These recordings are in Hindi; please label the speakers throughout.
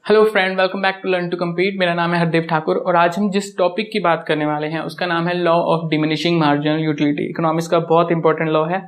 Speaker 1: Hello friend, welcome back to learn to compete. मेरा नाम है हरदेव ठाकुर और आज हम जिस टॉपिक की बात करने वाले हैं उसका नाम है law of diminishing marginal utility. Economics का बहुत इंपॉर्टेंट लॉ है।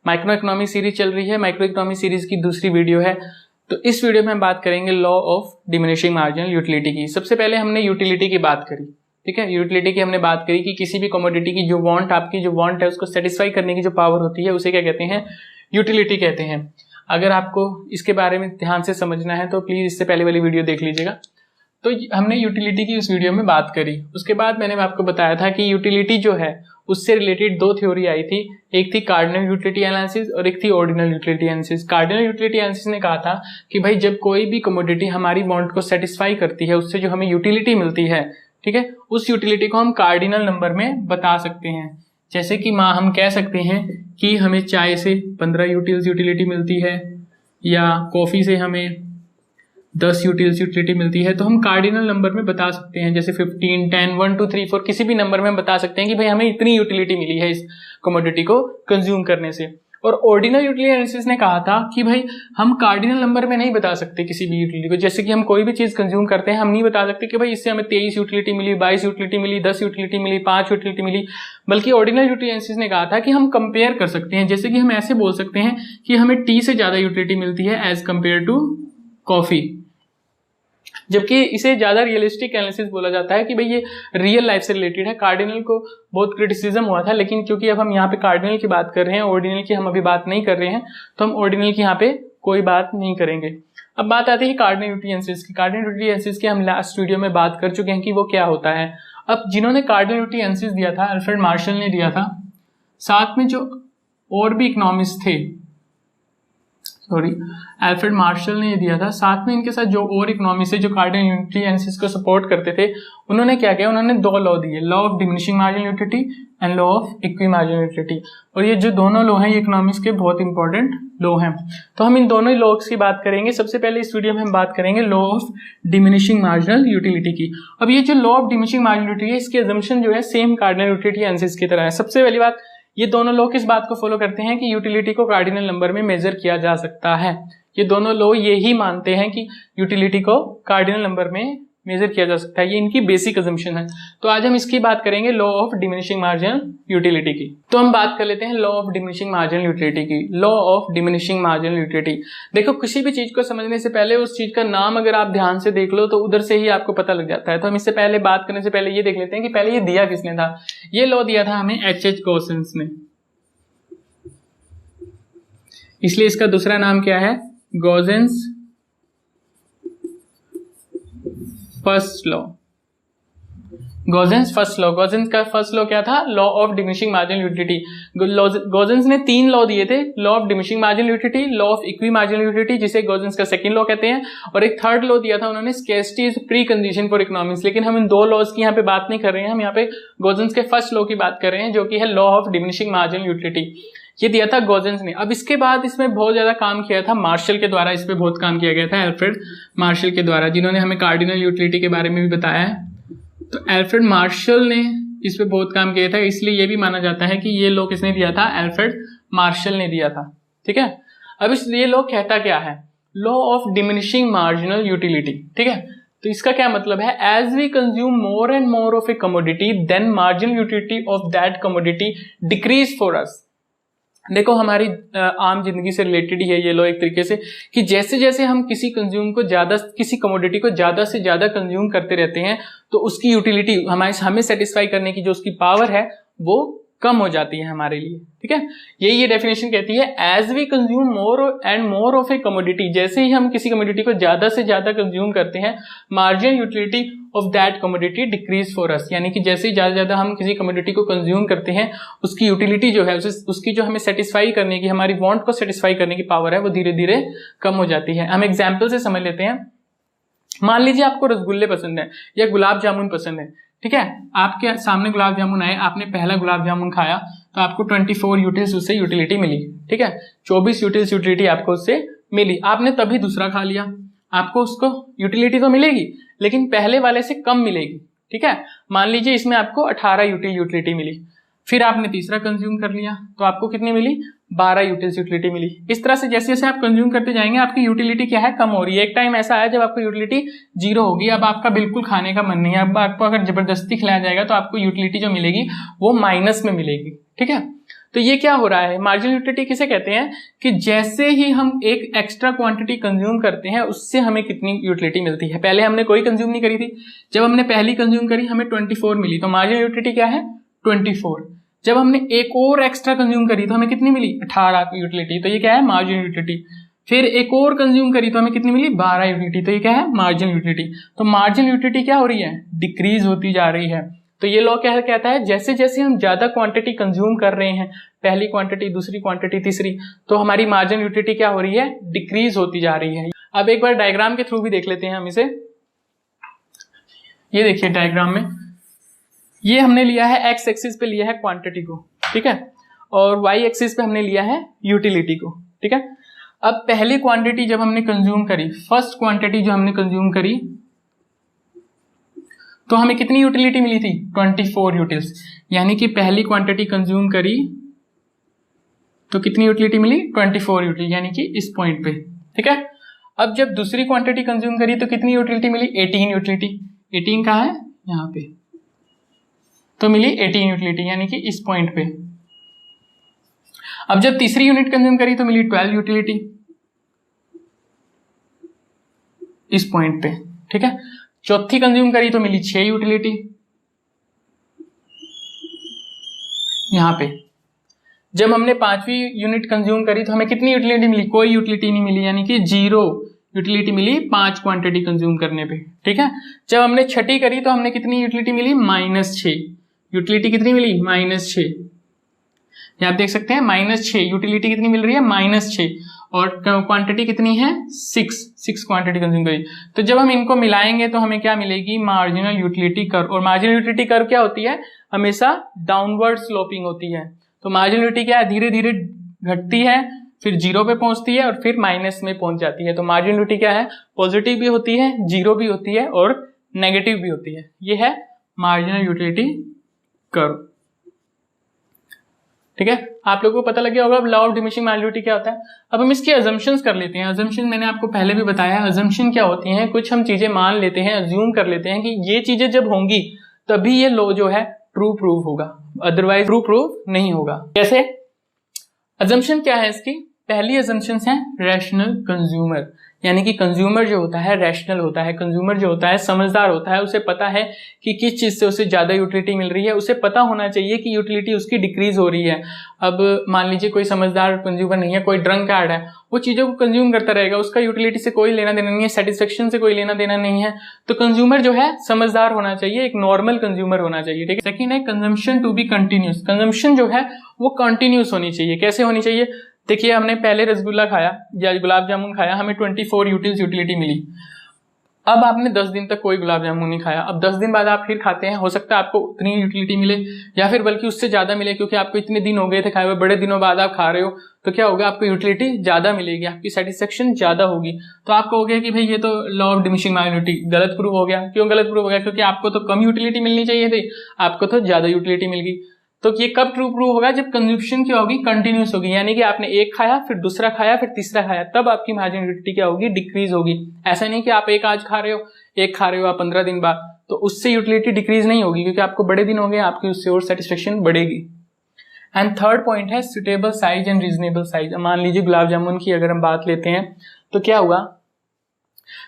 Speaker 1: माइक्रो इकोनॉमी सीरीज चल रही है, माइक्रो इकोनॉमी सीरीज की दूसरी वीडियो है। तो इस वीडियो में हम बात करेंगे law of diminishing marginal utility की। सबसे पहले हमने यूटिलिटी की बात करी, ठीक है। यूटिलिटी की हमने बात करी कि किसी भी कमोडिटी की जो वांट, आपकी जो वांट है उसको सेटिस्फाई करने की जो पावर होती है उसे क्या कहते हैं, यूटिलिटी कहते हैं। अगर आपको इसके बारे में ध्यान से समझना है तो प्लीज इससे पहले वाली वीडियो देख लीजिएगा। तो हमने यूटिलिटी की उस वीडियो में बात करी। उसके बाद मैंने आपको बताया था कि यूटिलिटी जो है उससे रिलेटेड दो थ्योरी आई थी, एक थी कार्डिनल यूटिलिटी एनालिसिस और एक थी ordinal utility analysis. Cardinal utility analysis ने कहा था कि भाई जब कोई भी कमोडिटी हमारी वांट को सेटिस्फाई करती है, उससे जो हमें यूटिलिटी मिलती है, ठीक है, उस यूटिलिटी को हम कार्डिनल नंबर में बता सकते हैं। जैसे कि हम कह सकते हैं कि हमें चाय से 15 यूटिल्स यूटिलिटी मिलती है या कॉफी से हमें 10 यूटिल्स यूटिलिटी मिलती है, तो हम कार्डिनल नंबर में बता सकते हैं। जैसे 15, 10, 1, 2, 3, 4 किसी भी नंबर में हम बता सकते हैं कि भाई हमें इतनी यूटिलिटी मिली है इस कमोडिटी को कंज्यूम करने से। और ऑर्डिनल यूटिलिटी एनालिसिस ने कहा था कि भाई हम कार्डिनल नंबर में नहीं बता सकते किसी भी यूटिलिटी को। जैसे कि हम कोई भी चीज कंज्यूम करते हैं, हम नहीं बता सकते कि भाई इससे हमें 23 यूटिलिटी मिली, 22 यूटिलिटी मिली, 10 यूटिलिटी मिली, 5 यूटिलिटी मिली। बल्कि ऑर्डिनल यूटिलिटी एनालिसिस ने कहा था कि हम कंपेयर कर सकते हैं। जैसे कि हम ऐसे बोल सकते हैं कि हमें टी से ज्यादा यूटिलिटी मिलती है एज कंपेयर टू कॉफी, जबकि इसे ज्यादा रियलिस्टिक एनालिसिस बोला जाता है कि भाई ये रियल लाइफ से रिलेटेड है। कार्डिनल को बहुत क्रिटिसिज्म हुआ था, लेकिन क्योंकि अब हम यहाँ पे कार्डिनल की बात कर रहे हैं, ऑर्डिनल की हम अभी बात नहीं कर रहे हैं, तो हम ऑर्डिनल की यहाँ पे कोई बात नहीं करेंगे। अब बात आती है कार्डिनल यूटिलिटी एनालिसिस की। कार्डिनल यूटिलिटी एनालिसिस की हम लास्ट वीडियो में बात कर चुके हैं कि वो क्या होता है। अब जिन्होंने कार्डिनल यूटिलिटी एनालिसिस दिया था, अल्फ्रेड मार्शल ने दिया था, साथ में जो और भी इकोनॉमिस्ट थे, अल्फ्रेड मार्शल ने ये दिया था, साथ में इनके साथ जो और इकोनॉमिस्ट है जो कार्डिनल यूटिलिटी एनालिसिस को सपोर्ट करते थे, उन्होंने क्या किया, उन्होंने दो लॉ दिए, law of diminishing marginal utility and law of equi marginal utility. और ये जो दोनों लॉ हैं ये इकोनॉमिक्स के बहुत इंपॉर्टेंट लॉ हैं। तो हम इन दोनों ही लॉज की बात करेंगे। सबसे पहले इस वीडियो में हम बात करेंगे law of diminishing marginal utility की। अब ये जो law of diminishing marginal utility है, इसकी अजम्पशन जो है सेम कार्डिनल यूटिलिटी एनालिसिस की तरह है। सबसे पहली बात, ये दोनों लॉ किस बात को फॉलो करते हैं कि यूटिलिटी को कार्डिनल नंबर में मेजर किया जा सकता है। ये दोनों लॉ यही मानते हैं कि यूटिलिटी को कार्डिनल नंबर में मेजर किया जा सकता है। ये इनकी बेसिक अजम्पशन है। तो आज हम इसकी बात करेंगे law of diminishing marginal utility की। तो हम बात कर लेते हैं law of diminishing marginal utility की। Law of diminishing marginal utility, देखो किसी भी चीज को समझने से पहले उस चीज का नाम अगर आप ध्यान से देख लो तो उधर से ही आपको पता लग जाता है। तो हम इससे पहले बात करने से पहले ये देख लेते हैं कि पहले ये दिया किसने था। ये लॉ दिया था हमें H.H. गॉसेंस ने, इसलिए इसका दूसरा नाम क्या है, Gossen's first law. Gossen's first law, Gossen's का फर्स्ट लॉ क्या था, law of diminishing marginal utility. Gossen's ने 3 लॉ दिए थे, law of diminishing marginal utility, law of equi marginal utility जिसे गॉसेंस का सेकंड लॉ कहते हैं, और एक थर्ड लॉ दिया था उन्होंने, scarcity is pre condition for economics. लेकिन हम इन दो लॉज की यहाँ पे बात नहीं कर रहे हैं, हम यहाँ पे गॉसेंस के फर्स्ट लॉ की बात कर रहे हैं जो कि है law of diminishing marginal utility. ये दिया था गॉसेंस ने। अब इसके बाद इसमें बहुत ज्यादा काम किया था मार्शल के द्वारा, इस पे बहुत काम किया गया था अल्फ्रेड मार्शल के द्वारा, जिन्होंने हमें कार्डिनल यूटिलिटी के बारे में भी बताया है। तो अल्फ्रेड मार्शल ने इस पे बहुत काम किया था, इसलिए ये भी माना जाता है कि ये लॉ किसने दिया था, अल्फ्रेड मार्शल ने दिया था, ठीक है। अब इस ये लॉ कहता क्या है, law of diminishing marginal utility, ठीक है। तो इसका क्या मतलब है, as we consume more and more of a commodity then marginal utility of that commodity decrease for us. देखो हमारी आम जिंदगी से रिलेटेड ही है ये लो एक तरीके से, कि जैसे जैसे हम किसी कमोडिटी को ज्यादा से ज्यादा कंज्यूम करते रहते हैं तो उसकी यूटिलिटी, हमें सेटिस्फाई करने की जो उसकी पावर है वो कम हो जाती है हमारे लिए, ठीक है। ये डेफिनेशन कहती है, as we consume more and more of a commodity, जैसे ही हम किसी कमोडिटी को ज्यादा से ज्यादा कंज्यूम करते हैं, marginal utility of that commodity decrease for अस, यानी कि जैसे ही ज्यादा ज्यादा हम किसी कमोडिटी को कंज्यूम करते हैं उसकी यूटिलिटी जो है, उसकी जो हमें सेटिस्फाई करने की, हमारी वांट को सेटिस्फाई करने की पावर है वो धीरे धीरे कम हो जाती है। हम एग्जाम्पल से समझ लेते हैं। मान लीजिए आपको रसगुल्ले पसंद है या गुलाब जामुन पसंद है, ठीक है। आपके सामने गुलाब जामुन आए, आपने पहला गुलाब जामुन खाया तो आपको 24 यूटिल्स उससे यूटिलिटी मिली, ठीक है। 24 यूटिल्स यूटिलिटी आपको उससे मिली। आपने तभी दूसरा खा लिया, आपको उसको यूटिलिटी तो मिलेगी लेकिन पहले वाले से कम मिलेगी, ठीक है। मान लीजिए इसमें आपको 18 यूटिलिटी मिली। फिर आपने तीसरा कंज्यूम कर लिया तो आपको कितनी मिली, 12 यूटिल्स यूटिलिटी मिली। इस तरह से जैसे जैसे आप कंज्यूम करते जाएंगे आपकी यूटिलिटी क्या है, कम हो रही है। एक टाइम ऐसा आया जब आपको यूटिलिटी 0 होगी, अब आपका बिल्कुल खाने का मन नहीं है, अब आपको अगर जबरदस्ती खिलाया जाएगा तो आपको यूटिलिटी जो मिलेगी वो माइनस में मिलेगी। ठीक है, तो ये क्या हो रहा है, मार्जिनल यूटिलिटी किसे कहते हैं कि जैसे ही हम एक एक्स्ट्रा क्वांटिटी कंज्यूम करते हैं उससे हमें कितनी यूटिलिटी मिलती है। पहले हमने कोई कंज्यूम नहीं करी थी, जब हमने पहली कंज्यूम करी हमें 24 मिली, तो मार्जिनल यूटिलिटी क्या है 24। जब हमने एक और एक्स्ट्रा कंज्यूम करी तो हमें कितनी मिली 18 यूटिलिटी, तो ये क्या है मार्जिनल यूटिलिटी। फिर एक और कंज्यूम करी तो हमें कितनी मिली 12 यूटिलिटी, तो ये क्या है मार्जिनल यूटिलिटी। तो मार्जिनल यूटिलिटी क्या हो रही है, डिक्रीज होती जा रही है। तो ये लॉ क्या कहता है, जैसे जैसे हम ज्यादा क्वांटिटी कंज्यूम कर रहे हैं, पहली क्वांटिटी दूसरी क्वांटिटी तीसरी, तो हमारी मार्जिनल यूटिलिटी क्या हो रही है, डिक्रीज होती जा रही है। अब एक बार डायग्राम के थ्रू भी देख लेते हैं हम इसे। ये देखिए डायग्राम में, ये हमने लिया है एक्स एक्सिस पे लिया है क्वांटिटी को, ठीक है, और वाई एक्सिस पे हमने लिया है यूटिलिटी को। ठीक है, अब पहली क्वांटिटी जब हमने कंज्यूम करी, फर्स्ट क्वांटिटी जो हमने कंज्यूम करी, तो हमें कितनी यूटिलिटी मिली थी 24 यूटिल्स, यानी कि पहली क्वांटिटी कंज्यूम करी तो कितनी यूटिलिटी मिली 24 यूटिलिटी, यानी कि इस पॉइंट पे। ठीक है, अब जब दूसरी क्वांटिटी कंज्यूम करी तो कितनी यूटिलिटी मिली 18 यूटिलिटी। 18 कहाँ है, यहाँ पे, तो मिली 18 यूटिलिटी, यानी कि इस पॉइंट पे। अब जब तीसरी यूनिट कंज्यूम करी तो मिली 12 यूटिलिटी इस पॉइंट पे। ठीक है, चौथी कंज्यूम करी तो मिली 6 यूटिलिटी यहां पे। जब हमने पांचवी यूनिट कंज्यूम करी तो हमें कितनी यूटिलिटी मिली, कोई यूटिलिटी नहीं मिली, यानी कि 0 यूटिलिटी मिली 5 क्वांटिटी कंज्यूम करने पे। ठीक है, जब हमने छठी करी तो हमने कितनी यूटिलिटी मिली -6 यूटिलिटी, कितनी मिली -6। ये आप देख सकते हैं -6 यूटिलिटी कितनी मिल रही है -6, और क्वांटिटी कितनी है 6 क्वांटिटी कंज्यूम करी। तो जब हम इनको मिलाएंगे तो हमें क्या मिलेगी, मार्जिनल यूटिलिटी कर्व। और मार्जिनल यूटिलिटी कर्व क्या होती है, हमेशा डाउनवर्ड स्लोपिंग होती है। तो मार्जिनल यूटिलिटी क्या है, धीरे धीरे घटती है, फिर 0 पे पहुंचती है और फिर माइनस में पहुंच जाती है। तो मार्जिनल यूटिलिटी क्या है, पॉजिटिव भी होती है, 0 भी होती है और नेगेटिव भी होती है। ये है मार्जिनल यूटिलिटी कर्व। ठीक है, आप लोगों को पता लग गया होगा अब लॉ ऑफ डिमिनिशिंग मार्जिनल क्या होता है। अब हम इसके अजम्पशंस कर लेते हैं। अजम्पशन मैंने आपको पहले भी बताया, अजम्पशन क्या होती हैं, कुछ हम चीजें मान लेते हैं, अज्यूम कर लेते हैं कि ये चीजें जब होंगी तभी ये लॉ जो है ट्रू प्रूव होगा, अदरवाइज ट्रू प्रूव नहीं होगा। जैसे अजम्पशन क्या है इसकी, पहली अजम्पशन है रैशनल कंज्यूमर, यानी कि कंज्यूमर जो होता है रैशनल होता है, कंज्यूमर जो होता है समझदार होता है, उसे पता है कि किस चीज से उसे ज्यादा यूटिलिटी मिल रही है, उसे पता होना चाहिए कि यूटिलिटी उसकी डिक्रीज हो रही है। अब मान लीजिए कोई समझदार कंज्यूमर नहीं है, कोई ड्रंकार्ड है, वो चीजों को कंज्यूम करता रहेगा, उसका यूटिलिटी से कोई लेना देना नहीं है, सेटिस्फेक्शन से कोई लेना देना नहीं है। तो कंज्यूमर जो है समझदार होना चाहिए, एक नॉर्मल कंज्यूमर होना चाहिए। ठीक है, सेकंड है consumption to be continuous, consumption जो है वो कंटिन्यूस होनी चाहिए। कैसे होनी चाहिए, देखिए हमने पहले रसगुल्ला खाया या गुलाब जामुन खाया, हमें 24 यूटिलिटी मिली। अब आपने 10 दिन तक कोई गुलाब जामुन नहीं खाया, अब 10 दिन बाद आप फिर खाते हैं, हो सकता है आपको उतनी यूटिलिटी मिले या फिर बल्कि उससे ज्यादा मिले, क्योंकि आपको इतने दिन हो गए थे खाए हुए, बड़े दिनों बाद आप खा रहे हो, तो क्या होगा, आपको यूटिलिटी ज्यादा मिलेगी, आपकी सेटिस्फेक्शन ज्यादा होगी। तो आप कहोगे कि भाई ये तो लॉ ऑफ डिमिनिशिंग मार्जिनलिटी गलत प्रूव हो गया। क्यों गलत प्रूव हो गया, क्योंकि आपको तो कम यूटिलिटी मिलनी चाहिए थी, आपको तो ज्यादा यूटिलिटी मिल गई। तो ये कब ट्रू प्रूव होगा, जब कंजम्पशन क्या होगी, कंटिन्यूस होगी, यानी कि आपने एक खाया फिर दूसरा खाया फिर तीसरा खाया, तब आपकी मार्जिनल यूटिलिटी क्या होगी, डिक्रीज होगी। ऐसा नहीं कि आप एक आज खा रहे हो, एक खा रहे हो आप 15 दिन बाद, तो उससे यूटिलिटी डिक्रीज नहीं होगी, क्योंकि आपको बड़े दिन हो गए, आपकी उससे और सेटिस्फेक्शन बढ़ेगी। एंड थर्ड पॉइंट है suitable size and reasonable size. मान लीजिए गुलाब जामुन की अगर हम बात लेते हैं तो क्या हुआ,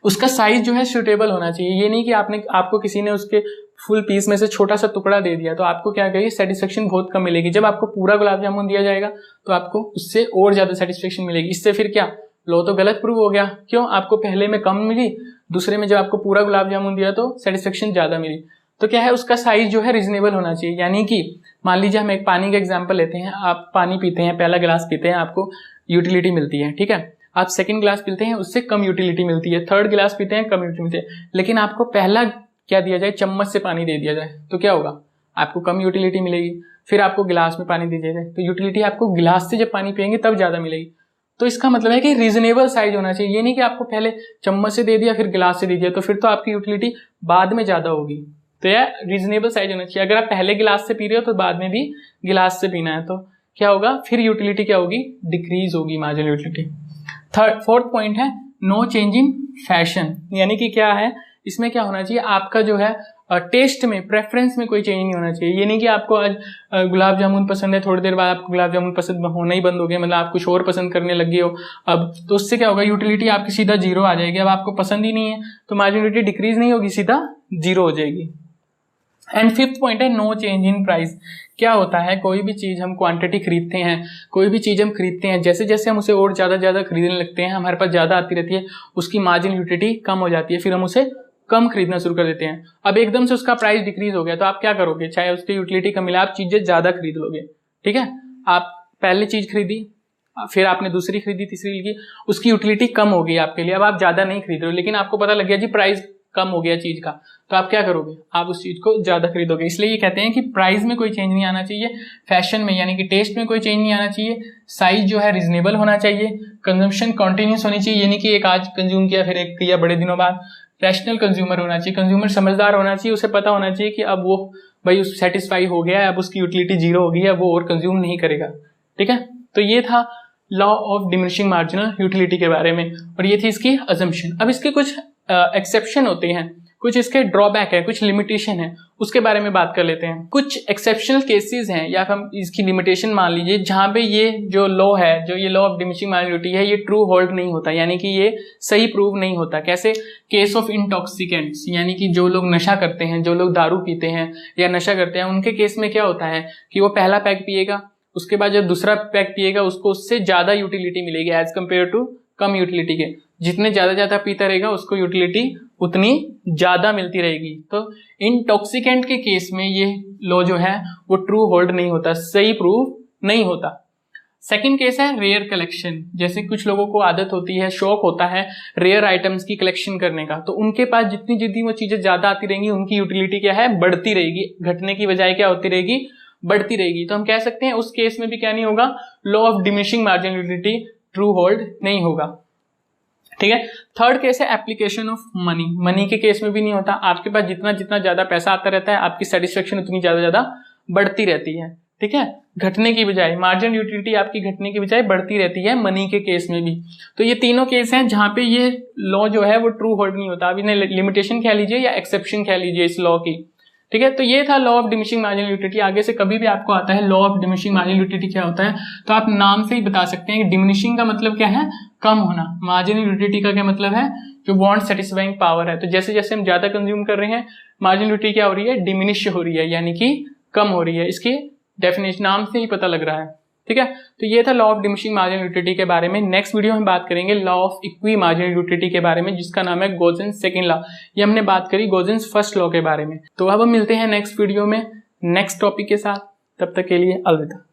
Speaker 1: उसका साइज जो है सुटेबल होना चाहिए। ये नहीं कि आपको किसी ने उसके फुल पीस में से छोटा सा टुकड़ा दे दिया तो आपको क्या कहिए सेटिस्फेक्शन बहुत कम मिलेगी। जब आपको पूरा गुलाब जामुन दिया जाएगा तो आपको उससे और ज्यादा सेटिस्फेक्शन मिलेगी। इससे फिर क्या, लो तो गलत प्रूव हो गया। क्यों, आपको पहले में कम मिली, दूसरे में जब आपको पूरा गुलाब जामुन दिया तो सेटिस्फेक्शन ज्यादा मिली। तो क्या है, उसका साइज जो है रीजनेबल होना चाहिए। यानी कि मान लीजिए हम एक पानी का एग्जाम्पल लेते हैं, आप पानी पीते हैं, पहला गिलास पीते हैं, आपको यूटिलिटी मिलती है, ठीक है। आप सेकंड गिलास पीते हैं, उससे कम यूटिलिटी मिलती है, थर्ड गिलास पीते हैं, कम यूटिलिटी मिलती है। लेकिन आपको पहला क्या दिया जाए, चम्मच से पानी दे दिया जाए तो क्या होगा, आपको कम यूटिलिटी मिलेगी। फिर आपको गिलास में पानी दे दिया जाए तो यूटिलिटी आपको गिलास से जब पानी पिएंगे तब ज्यादा मिलेगी। तो इसका मतलब है कि रीजनेबल साइज होना चाहिए। ये नहीं कि आपको पहले चम्मच से दे दिया फिर गिलास से दे दिया, तो फिर तो आपकी यूटिलिटी बाद में ज्यादा होगी। तो यह रीजनेबल साइज होना चाहिए। अगर आप पहले गिलास से पी रहे हो तो बाद में भी गिलास से पीना है। तो क्या होगा, फिर यूटिलिटी क्या होगी, डिक्रीज होगी मार्जिनल यूटिलिटी। फोर्थ पॉइंट है नो चेंज इन फैशन, यानी कि क्या है, इसमें क्या होना चाहिए, आपका जो है टेस्ट में, प्रेफरेंस में कोई चेंज नहीं होना चाहिए। ये नहीं कि आपको आज गुलाब जामुन पसंद है, थोड़ी देर बाद आपको गुलाब जामुन पसंद होना ही बंद हो गया, मतलब आप कुछ और पसंद करने लग गए हो अब, तो उससे क्या होगा, यूटिलिटी आपकी सीधा जीरो आ जाएगी। अब आपको पसंद ही नहीं है तो मार्जिनल यूटिलिटी डिक्रीज नहीं होगी, सीधा जीरो हो जाएगी। एंड फिफ्थ पॉइंट है नो चेंज इन प्राइस। क्या होता है, कोई भी चीज हम क्वांटिटी खरीदते हैं, कोई भी चीज हम खरीदते हैं, जैसे जैसे हम उसे और ज्यादा खरीदने लगते हैं, हमारे पास ज्यादा आती रहती है, उसकी मार्जिनल यूटिलिटी कम हो जाती है, फिर हम उसे कम खरीदना शुरू कर देते हैं। अब एकदम से उसका प्राइस डिक्रीज हो गया तो आप क्या करोगे, चाहे उसकी यूटिलिटी कम मिले, आप चीजें ज्यादा खरीद लोगे। ठीक है, आप पहले चीज खरीदी, फिर आपने दूसरी खरीदी, तीसरी की, उसकी यूटिलिटी कम हो गई आपके लिए, अब आप ज्यादा नहीं खरीद रहे हो, लेकिन आपको पता लग गया जी प्राइस कम हो गया चीज का, तो आप क्या करोगे, आप उस चीज को ज्यादा खरीदोगे। इसलिए ये कहते हैं कि प्राइस में कोई चेंज नहीं आना चाहिए, फैशन में यानी कि टेस्ट में कोई चेंज नहीं आना चाहिए, साइज जो है रीजनेबल होना चाहिए, कंजम्पशन कॉन्टिन्यूस होनी चाहिए, यानी कि एक आज कंज्यूम किया फिर एक किया बड़े दिनों बाद, रैशनल कंज्यूमर होना चाहिए, कंज्यूमर समझदार होना चाहिए, उसे पता होना चाहिए कि अब वो भाई उस सेटिस्फाई हो गया है, अब उसकी यूटिलिटी जीरो हो गई है, वो और कंज्यूम नहीं करेगा। ठीक है, तो ये था law of diminishing marginal utility के बारे में, और ये थी इसकी अजम्पशन। अब इसके कुछ एक्सेप्शन होते हैं, कुछ इसके ड्रॉबैक है, कुछ लिमिटेशन है, उसके बारे में बात कर लेते हैं। कुछ एक्सेप्शनल केसेस हैं या हम इसकी लिमिटेशन मान लीजिए, जहां पे ये जो लॉ है, जो ये law of diminishing marginal utility है, ये ट्रू होल्ड नहीं होता, यानी कि ये सही प्रूव नहीं होता। कैसे, केस ऑफ इंटॉक्सिकेंट्स, यानी कि जो लोग नशा करते हैं, जो लोग दारू पीते हैं या नशा करते हैं, उनके केस में क्या होता है कि वो पहला पैक पिएगा, उसके बाद जब दूसरा पैक पिएगा उसको उससे ज्यादा यूटिलिटी मिलेगी एज कंपेयर टू कम यूटिलिटी के। जितने ज्यादा पीता रहेगा उसको यूटिलिटी उतनी ज्यादा मिलती रहेगी। तो इंटॉक्सिकेंट के केस में ये लॉ जो है वो ट्रू होल्ड नहीं होता, सही प्रूव नहीं होता। सेकंड केस है रेयर कलेक्शन, जैसे कुछ लोगों को आदत होती है, शौक होता है रेयर आइटम्स की कलेक्शन करने का, तो उनके पास जितनी वो चीजें ज्यादा आती रहेंगी, उनकी यूटिलिटी क्या है, बढ़ती रहेगी, घटने की बजाय क्या होती रहेगी, बढ़ती रहेगी। तो हम कह सकते हैं उस केस में भी क्या नहीं होगा, law of diminishing marginal utility true hold नहीं होगा। ठीक है, थर्ड केस है एप्लीकेशन ऑफ मनी। मनी के केस में भी नहीं होता, आपके पास जितना ज्यादा पैसा आता रहता है, आपकी सेटिस्फेक्शन उतनी ज्यादा बढ़ती रहती है। ठीक है, घटने की बजाय, मार्जिनल यूटिलिटी आपकी घटने की बजाय बढ़ती रहती है मनी के केस में भी। तो ये तीनों केस हैं जहां पे ये लॉ जो है वो ट्रू होल्ड नहीं होता। अब इन्हें लिमिटेशन कह लीजिए या एक्सेप्शन कह लीजिए इस लॉ की। ठीक है, तो ये था law of diminishing marginal utility. आगे से कभी भी आपको आता है law of diminishing marginal utility क्या होता है, तो आप नाम से ही बता सकते हैं कि डिमिनिशिंग का मतलब क्या है, कम होना, मार्जिनल यूटिलिटी का क्या मतलब है, जो वांट सेटिस्फाइंग पावर है। तो जैसे जैसे हम ज्यादा कंज्यूम कर रहे हैं, मार्जिनल यूटिलिटी क्या हो रही है, डिमिनिश हो रही है, यानी कि कम हो रही है। इसकी डेफिनेशन नाम से ही पता लग रहा है। ठीक है, तो ये था law of diminishing marginal utility के बारे में। नेक्स्ट वीडियो में बात करेंगे law of equi marginal utility के बारे में, जिसका नाम है गोजेंस सेकंड लॉ। ये हमने बात करी गोजेंस फर्स्ट लॉ के बारे में। तो अब हम मिलते हैं नेक्स्ट वीडियो में नेक्स्ट टॉपिक के साथ, तब तक के लिए अलविदा।